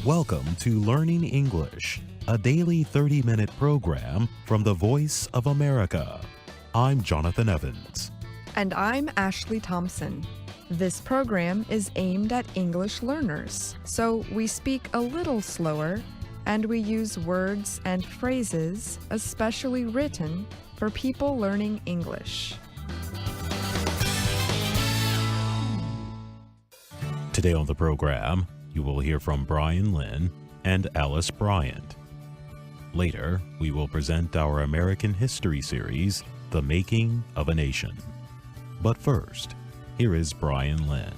Welcome to Learning English, a daily 30-minute program from the Voice of America. I'm Jonathan Evans. And I'm Ashley Thompson. This program is aimed at English learners, so we speak a little slower and we use words and phrases especially written for people learning English. Today on the program, you will hear from Brian Lynn and Alice Bryant. Later, we will present our American history series, The Making of a Nation. But first, here is Brian Lynn.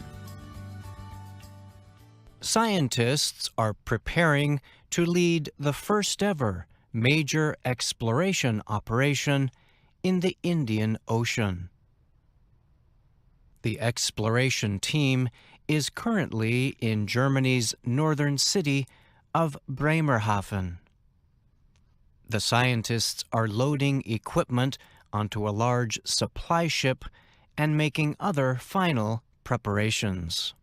Scientists are preparing to lead the first ever major exploration operation in the Indian Ocean. The exploration team is currently in Germany's northern city of Bremerhaven. The scientists are loading equipment onto a large supply ship and making other final preparations.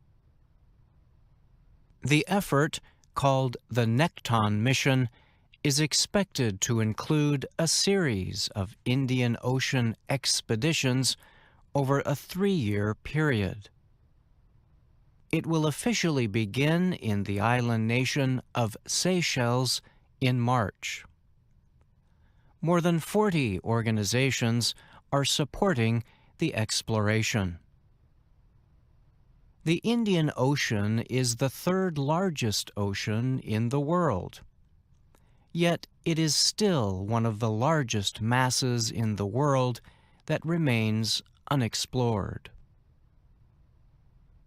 The effort, called the Nekton Mission, is expected to include a series of Indian Ocean expeditions over a 3-year period. It will officially begin in the island nation of Seychelles in March. More than 40 organizations are supporting the exploration. The Indian Ocean is the third largest ocean in the world. Yet it is still one of the largest masses in the world that remains unexplored.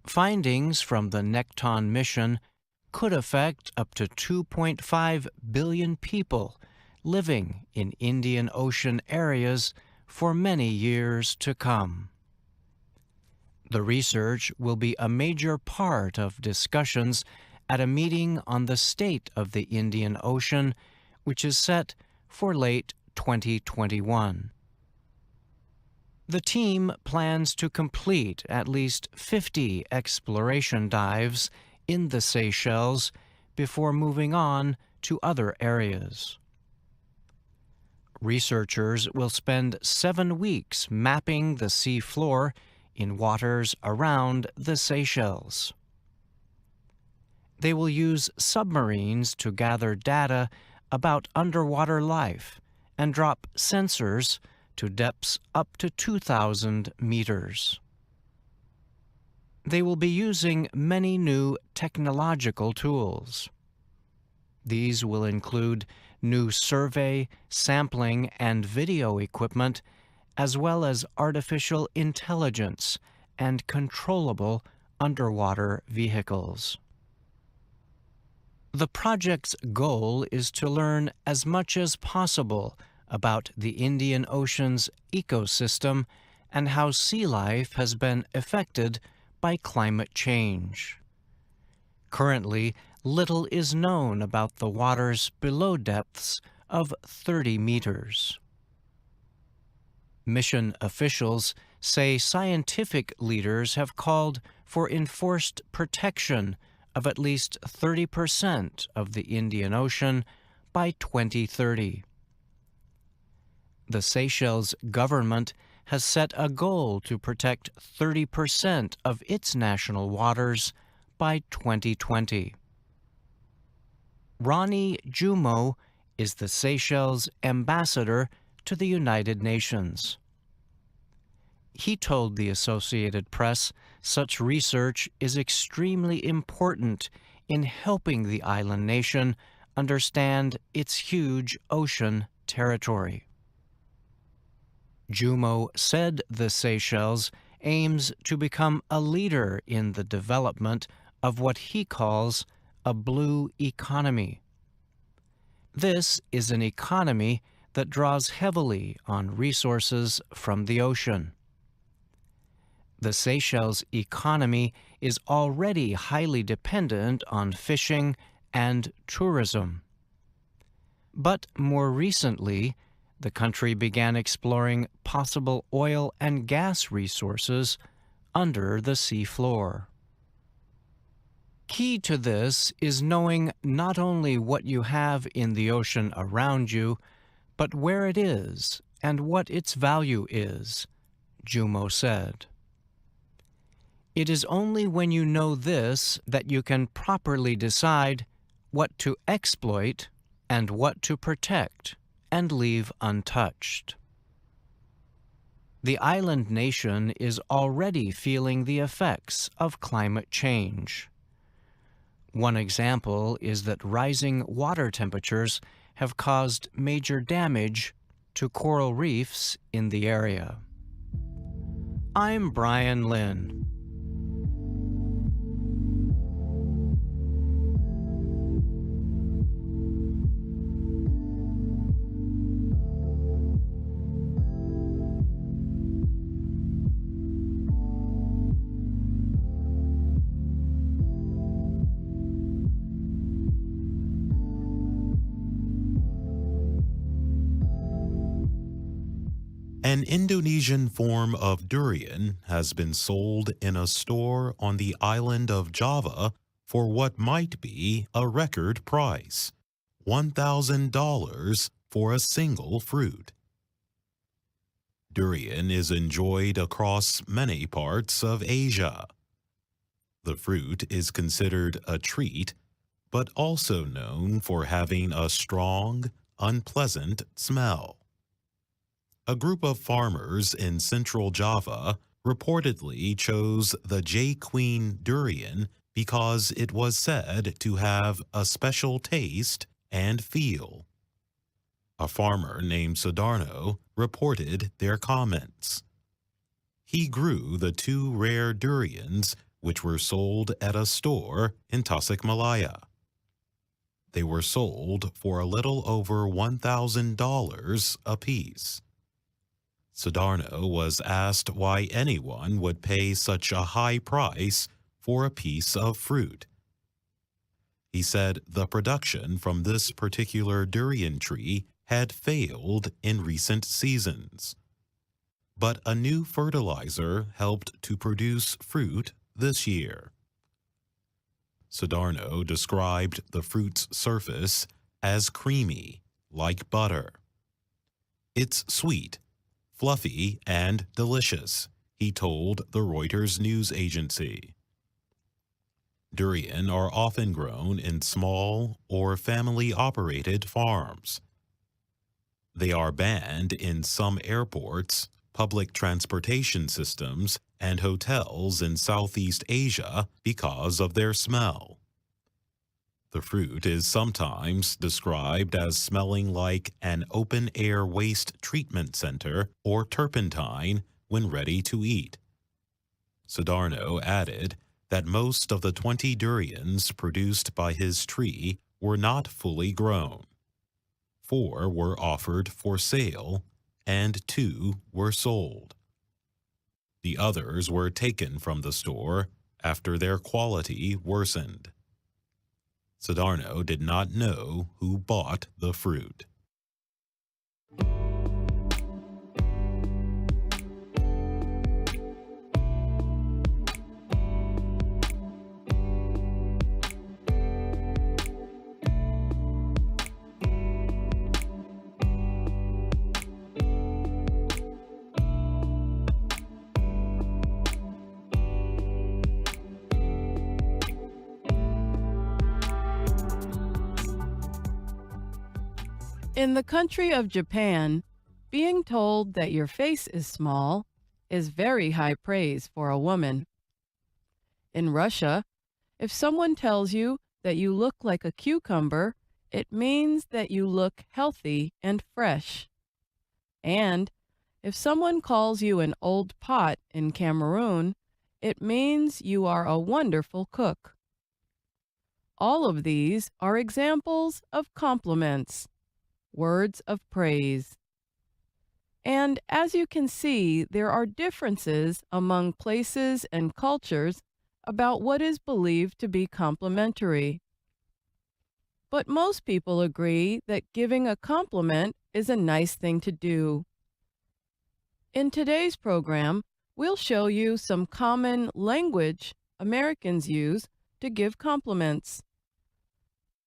Findings from the Nekton mission could affect up to 2.5 billion people living in Indian Ocean areas for many years to come. The research will be a major part of discussions at a meeting on the state of the Indian Ocean, which is set for late 2021. The team plans to complete at least 50 exploration dives in the Seychelles before moving on to other areas. Researchers will spend 7 weeks mapping the sea floor in waters around the Seychelles. They will use submarines to gather data about underwater life and drop sensors to depths up to 2,000 meters. They will be using many new technological tools. These will include new survey, sampling, and video equipment, as well as artificial intelligence and controllable underwater vehicles. The project's goal is to learn as much as possible about the Indian Ocean's ecosystem and how sea life has been affected by climate change. Currently, little is known about the waters below depths of 30 meters. Mission officials say scientific leaders have called for enforced protection of at least 30% of the Indian Ocean by 2030. The Seychelles government has set a goal to protect 30% of its national waters by 2020. Ronnie Jumo is the Seychelles ambassador to the United Nations. He told the Associated Press such research is extremely important in helping the island nation understand its huge ocean territory. Jumo said the Seychelles aims to become a leader in the development of what he calls a blue economy. This is an economy that draws heavily on resources from the ocean. The Seychelles economy is already highly dependent on fishing and tourism. But more recently, the country began exploring possible oil and gas resources under the seafloor. Key to this is knowing not only what you have in the ocean around you, but where it is and what its value is, Jumo said. It is only when you know this that you can properly decide what to exploit and what to protect and leave untouched. The island nation is already feeling the effects of climate change. One example is that rising water temperatures have caused major damage to coral reefs in the area. I'm Brian Lynn. An Indonesian form of durian has been sold in a store on the island of Java for what might be a record price, $1,000 for a single fruit. Durian is enjoyed across many parts of Asia. The fruit is considered a treat, but also known for having a strong, unpleasant smell. A group of farmers in central Java reportedly chose the J-Queen durian because it was said to have a special taste and feel. A farmer named Sudarno reported their comments. He grew the two rare durians which were sold at a store in Tasikmalaya. They were sold for a little over $1,000 apiece. Sudarno was asked why anyone would pay such a high price for a piece of fruit. He said the production from this particular durian tree had failed in recent seasons. But a new fertilizer helped to produce fruit this year. Sudarno described the fruit's surface as creamy, like butter. It's sweet, fluffy, and delicious, he told the Reuters news agency. Durian are often grown in small or family-operated farms. They are banned in some airports, public transportation systems, and hotels in Southeast Asia because of their smell. The fruit is sometimes described as smelling like an open-air waste treatment center or turpentine when ready to eat. Sudarno added that most of the 20 durians produced by his tree were not fully grown. 4 were offered for sale, and 2 were sold. The others were taken from the store after their quality worsened. Sudarno did not know who bought the fruit. In the country of Japan, being told that your face is small is very high praise for a woman. In Russia, if someone tells you that you look like a cucumber, it means that you look healthy and fresh. And if someone calls you an old pot in Cameroon, it means you are a wonderful cook. All of these are examples of compliments, words of praise. And as you can see, there are differences among places and cultures about what is believed to be complimentary. But most people agree that giving a compliment is a nice thing to do. In today's program, we'll show you some common language Americans use to give compliments.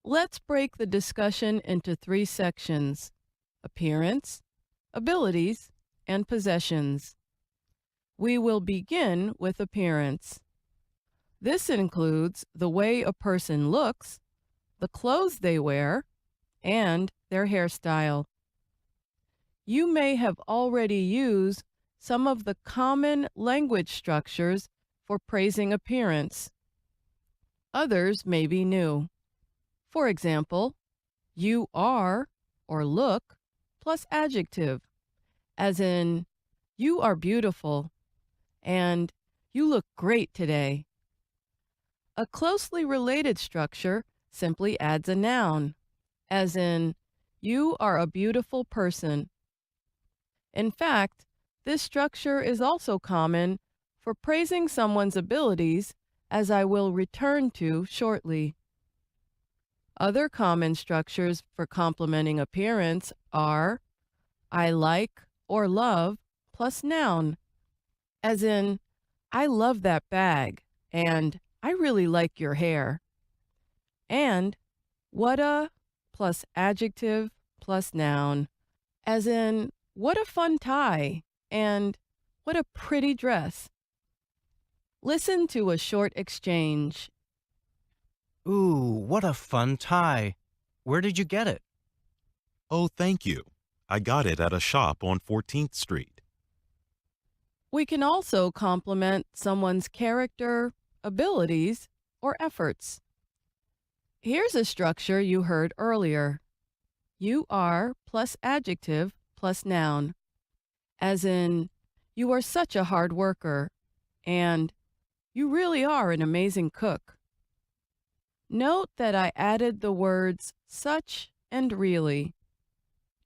Let's break the discussion into 3 sections: appearance, abilities, and possessions. We will begin with appearance. This includes the way a person looks, the clothes they wear, and their hairstyle. You may have already used some of the common language structures for praising appearance. Others may be new. For example, you are or look plus adjective, as in, you are beautiful and you look great today. A closely related structure simply adds a noun, as in, you are a beautiful person. In fact, this structure is also common for praising someone's abilities, as I will return to shortly. Other common structures for complimenting appearance are I like or love plus noun, as in, I love that bag and I really like your hair. And what a plus adjective plus noun, as in, what a fun tie and what a pretty dress. Listen to a short exchange. Ooh, what a fun tie. Where did you get it? Oh, thank you. I got it at a shop on 14th Street. We can also compliment someone's character, abilities, or efforts. Here's a structure you heard earlier. You are plus adjective plus noun, as in, you are such a hard worker, and you really are an amazing cook. Note that I added the words such and really.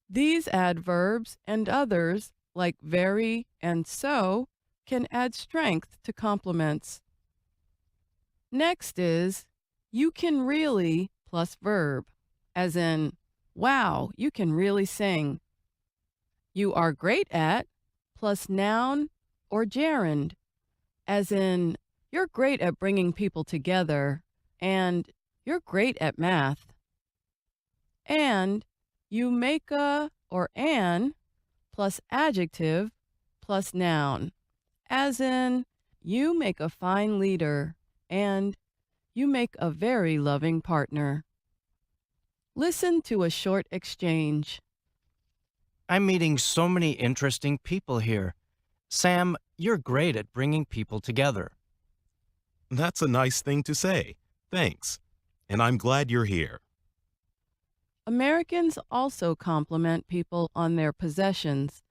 These adverbs and others, like very and so, can add strength to compliments. Next is you can really plus verb, as in, wow, you can really sing. You are great at plus noun or gerund, as in, you're great at bringing people together and you're great at math. And you make a or an plus adjective plus noun, as in, you make a fine leader and you make a very loving partner. Listen to a short exchange. I'm meeting so many interesting people here. Sam, you're great at bringing people together. That's a nice thing to say. Thanks. And I'm glad you're here. Americans also compliment people on their possessions,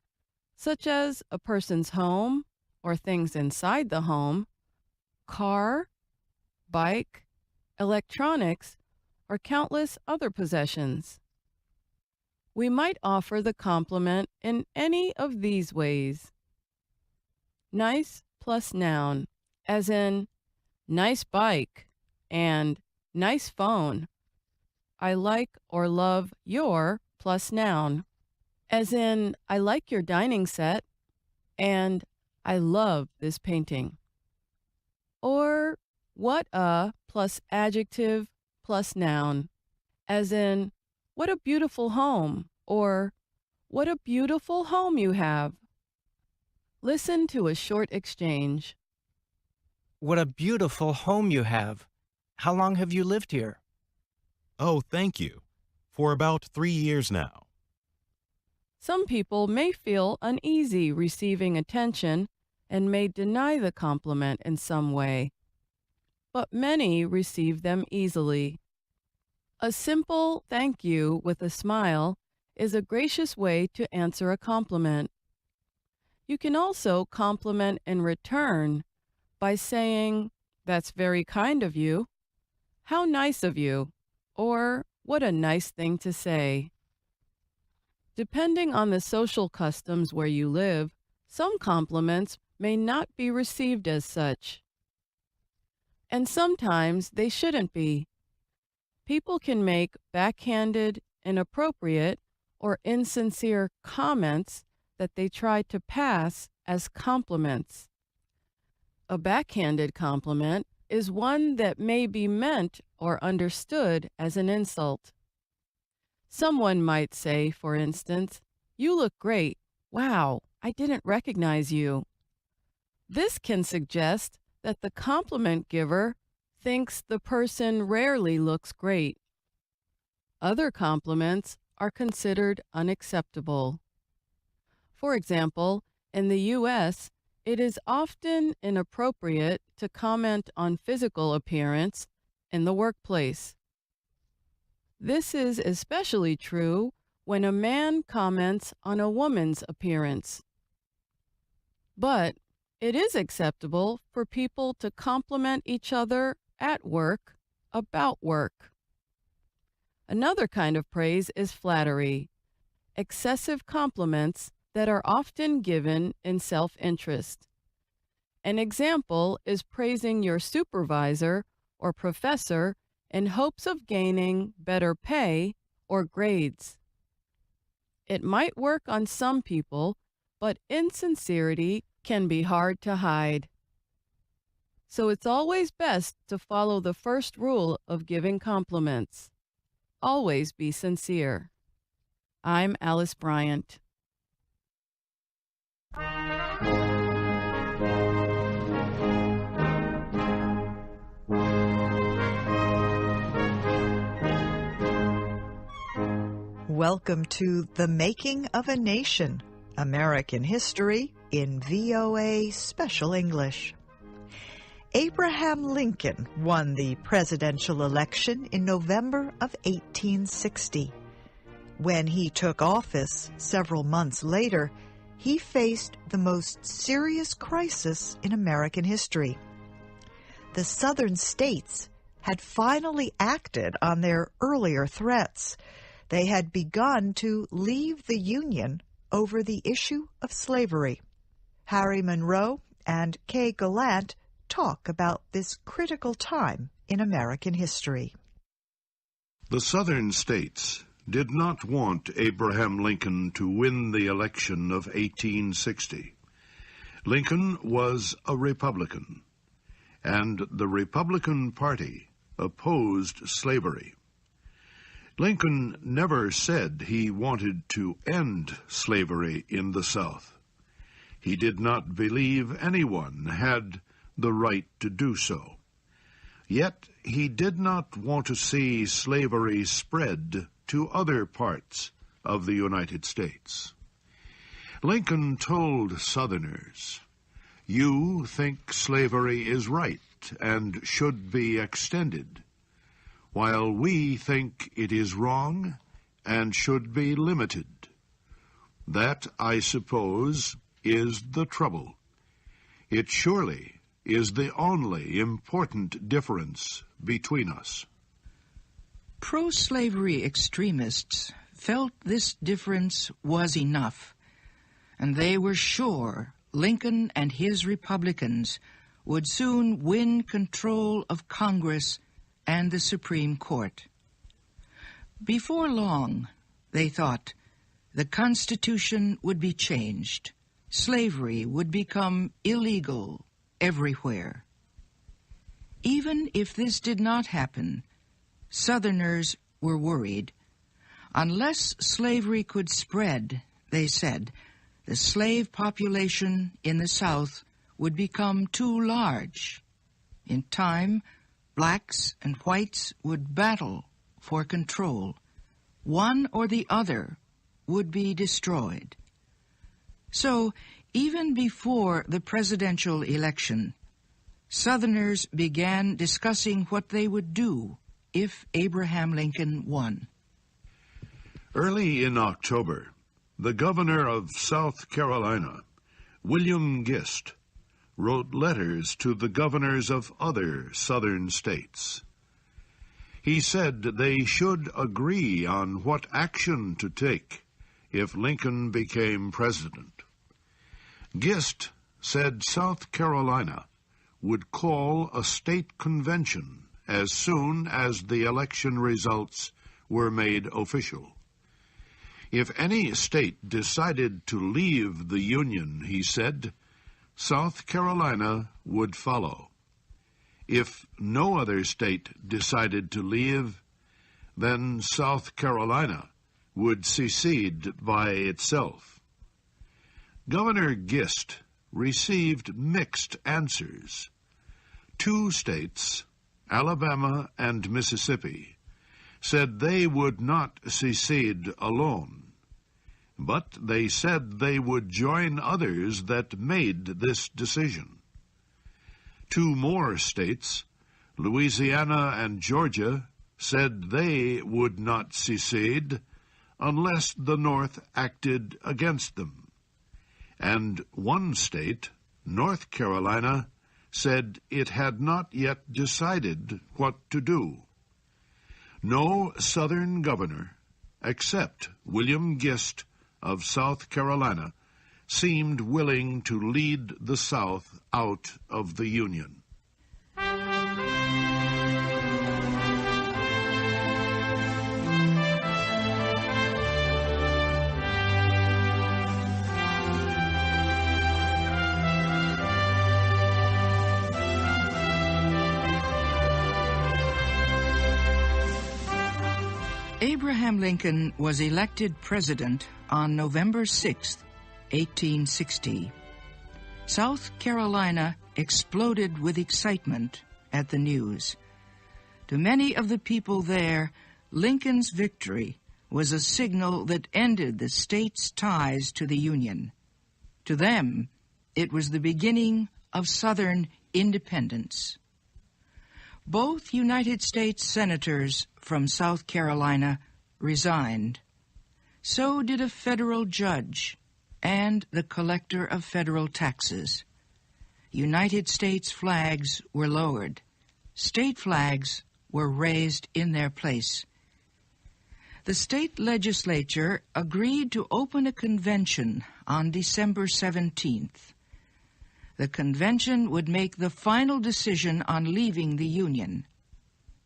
such as a person's home or things inside the home, car, bike, electronics, or countless other possessions. We might offer the compliment in any of these ways. Nice plus noun, as in, nice bike and nice phone. I like or love your plus noun, as in, I like your dining set and I love this painting. Or what a plus adjective plus noun, as in, what a beautiful home, or what a beautiful home you have. Listen to a short exchange. What a beautiful home you have. How long have you lived here? Oh, thank you. For about 3 years now. Some people may feel uneasy receiving attention and may deny the compliment in some way, but many receive them easily. A simple thank you with a smile is a gracious way to answer a compliment. You can also compliment in return by saying, "That's very kind of you," "How nice of you," or "What a nice thing to say." Depending on the social customs where you live, some compliments may not be received as such. And sometimes they shouldn't be. People can make backhanded, inappropriate, or insincere comments that they try to pass as compliments. A backhanded compliment is one that may be meant or understood as an insult. Someone might say, for instance, "You look great. Wow, I didn't recognize you." This can suggest that the compliment giver thinks the person rarely looks great. Other compliments are considered unacceptable. For example, in the U.S., it is often inappropriate to comment on physical appearance in the workplace. This is especially true when a man comments on a woman's appearance. But it is acceptable for people to compliment each other at work about work. Another kind of praise is flattery, excessive compliments that are often given in self-interest. An example is praising your supervisor or professor in hopes of gaining better pay or grades. It might work on some people, but insincerity can be hard to hide. So it's always best to follow the first rule of giving compliments. Always be sincere. I'm Alice Bryant. Welcome to The Making of a Nation, American History in VOA Special English. Abraham Lincoln won the presidential election in November of 1860. When he took office several months later, he faced the most serious crisis in American history. The Southern states had finally acted on their earlier threats. They had begun to leave the Union over the issue of slavery. Harry Monroe and Kay Gallant talk about this critical time in American history. The Southern states did not want Abraham Lincoln to win the election of 1860. Lincoln was a Republican, and the Republican Party opposed slavery. Lincoln never said he wanted to end slavery in the South. He did not believe anyone had the right to do so. Yet he did not want to see slavery spread to other parts of the United States. Lincoln told Southerners, "You think slavery is right and should be extended, while we think it is wrong and should be limited. That, I suppose, is the trouble. It surely is the only important difference between us." Pro-slavery extremists felt this difference was enough, and they were sure Lincoln and his Republicans would soon win control of Congress and the Supreme Court. Before long, they thought, the Constitution would be changed. Slavery would become illegal everywhere. Even if this did not happen, Southerners were worried. Unless slavery could spread, they said, the slave population in the South would become too large. In time, blacks and whites would battle for control. One or the other would be destroyed. So, even before the presidential election, Southerners began discussing what they would do if Abraham Lincoln won. Early in October, the governor of South Carolina, William Gist, wrote letters to the governors of other southern states. He said they should agree on what action to take if Lincoln became president. Gist said South Carolina would call a state convention as soon as the election results were made official. If any state decided to leave the Union, he said, South Carolina would follow. If no other state decided to leave, then South Carolina would secede by itself. Governor Gist received mixed answers. Two states, Alabama and Mississippi, said they would not secede alone, but they said they would join others that made this decision. Two more states, Louisiana and Georgia, said they would not secede unless the North acted against them. And one state, North Carolina, said it had not yet decided what to do. No Southern governor, except William Gist of South Carolina, seemed willing to lead the South out of the Union. Abraham Lincoln was elected president on November 6, 1860. South Carolina exploded with excitement at the news. To many of the people there, Lincoln's victory was a signal that ended the state's ties to the Union. To them, it was the beginning of Southern independence. Both United States senators from South Carolina resigned. So did a federal judge and the collector of federal taxes. United States flags were lowered. State flags were raised in their place. The state legislature agreed to open a convention on December 17th. The convention would make the final decision on leaving the Union.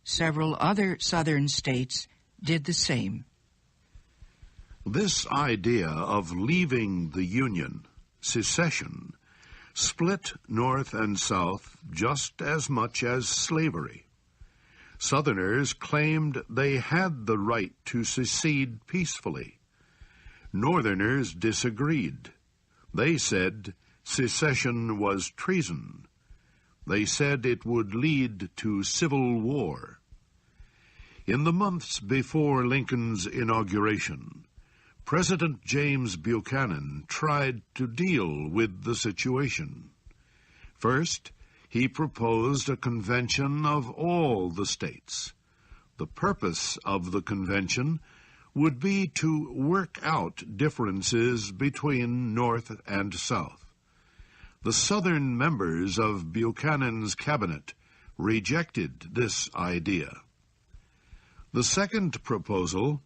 Several other Southern states did the same. This idea of leaving the Union, secession, split North and South just as much as slavery. Southerners claimed they had the right to secede peacefully. Northerners disagreed. They said secession was treason. They said it would lead to civil war. In the months before Lincoln's inauguration, President James Buchanan tried to deal with the situation. First, he proposed a convention of all the states. The purpose of the convention would be to work out differences between North and South. The Southern members of Buchanan's cabinet rejected this idea. The second proposal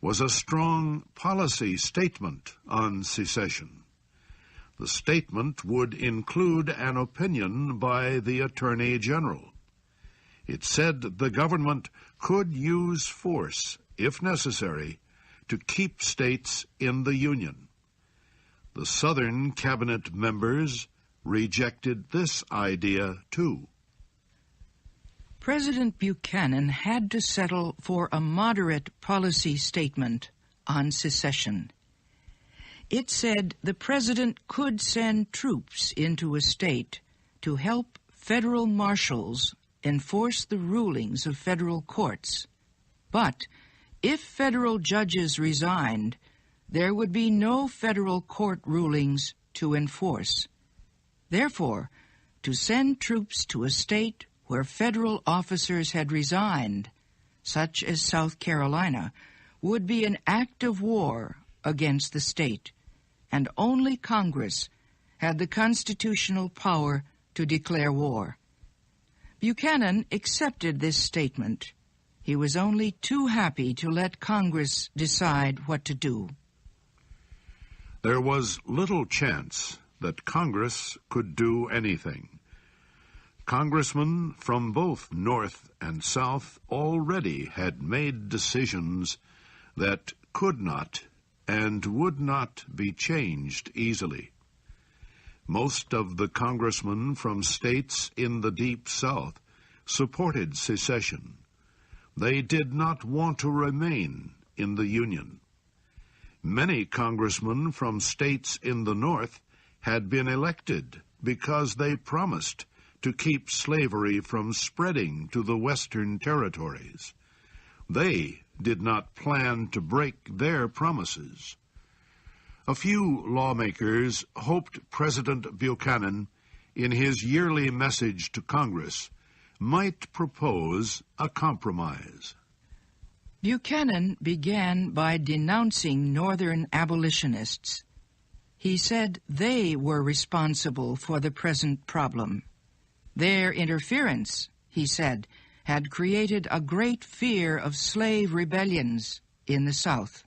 was a strong policy statement on secession. The statement would include an opinion by the Attorney General. It said the government could use force, if necessary, to keep states in the Union. The Southern cabinet members rejected this idea too. President Buchanan had to settle for a moderate policy statement on secession. It said the president could send troops into a state to help federal marshals enforce the rulings of federal courts. But if federal judges resigned, there would be no federal court rulings to enforce. Therefore, to send troops to a state where federal officers had resigned, such as South Carolina, would be an act of war against the state, and only Congress had the constitutional power to declare war. Buchanan accepted this statement. He was only too happy to let Congress decide what to do. There was little chance that Congress could do anything. Congressmen from both North and South already had made decisions that could not and would not be changed easily. Most of the congressmen from states in the Deep South supported secession. They did not want to remain in the Union. Many congressmen from states in the North had been elected because they promised to keep slavery from spreading to the Western territories. They did not plan to break their promises. A few lawmakers hoped President Buchanan, in his yearly message to Congress, might propose a compromise. Buchanan began by denouncing Northern abolitionists. He said they were responsible for the present problem. Their interference, he said, had created a great fear of slave rebellions in the South.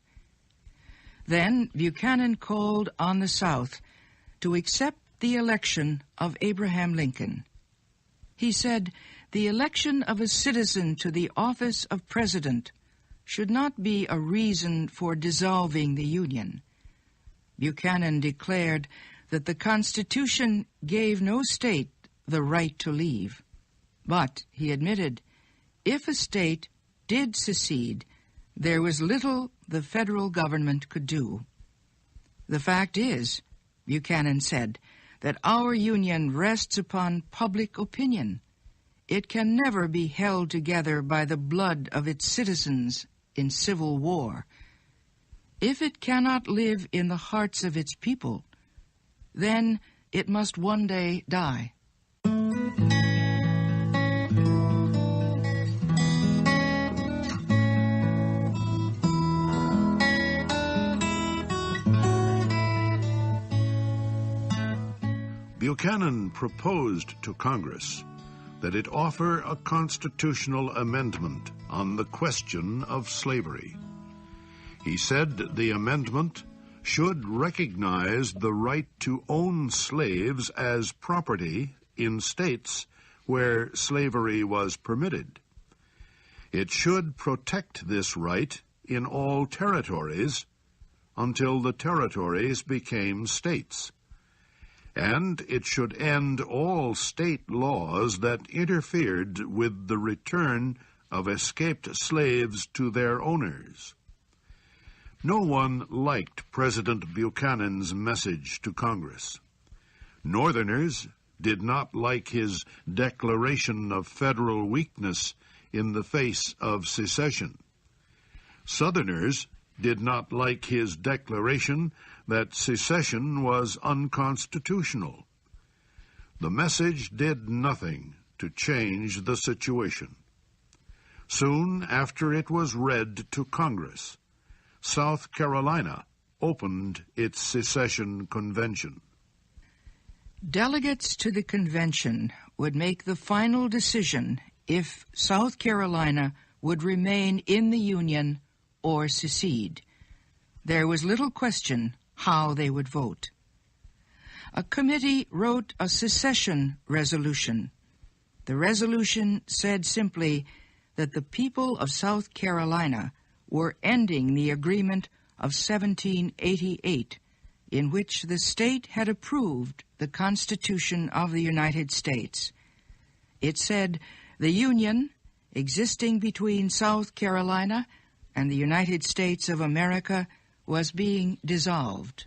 Then Buchanan called on the South to accept the election of Abraham Lincoln. He said the election of a citizen to the office of president should not be a reason for dissolving the Union. Buchanan declared that the Constitution gave no state the right to leave. But, he admitted, if a state did secede, there was little the federal government could do. The fact is, Buchanan said, that our Union rests upon public opinion. It can never be held together by the blood of its citizens in civil war. If it cannot live in the hearts of its people, then it must one day die. Buchanan proposed to Congress that it offer a constitutional amendment on the question of slavery. He said the amendment should recognize the right to own slaves as property in states where slavery was permitted. It should protect this right in all territories until the territories became states. And it should end all state laws that interfered with the return of escaped slaves to their owners. No one liked President Buchanan's message to Congress. Northerners did not like his declaration of federal weakness in the face of secession. Southerners did not like his declaration that secession was unconstitutional. The message did nothing to change the situation. Soon after it was read to Congress, South Carolina opened its secession convention. Delegates to the convention would make the final decision if South Carolina would remain in the Union or secede. There was little question how they would vote. A committee wrote a secession resolution. The resolution said simply that the people of South Carolina were ending the agreement of 1788, in which the state had approved the Constitution of the United States. It said the Union, existing between South Carolina and the United States of America, was being dissolved.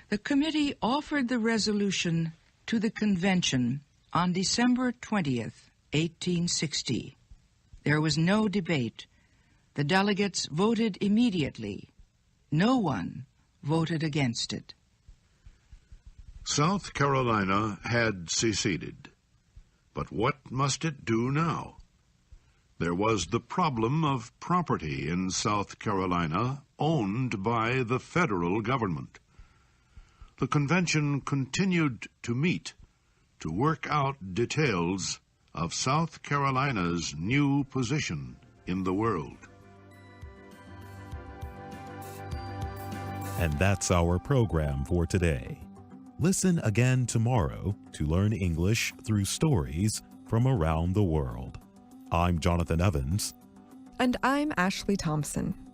The committee offered the resolution to the convention on December 20th, 1860. There was no debate. The delegates voted immediately. No one voted against it. South Carolina had seceded. But what must it do now? There was the problem of property in South Carolina owned by the federal government. The convention continued to meet to work out details of South Carolina's new position in the world. And that's our program for today. Listen again tomorrow to learn English through stories from around the world. I'm Jonathan Evans. And I'm Ashley Thompson.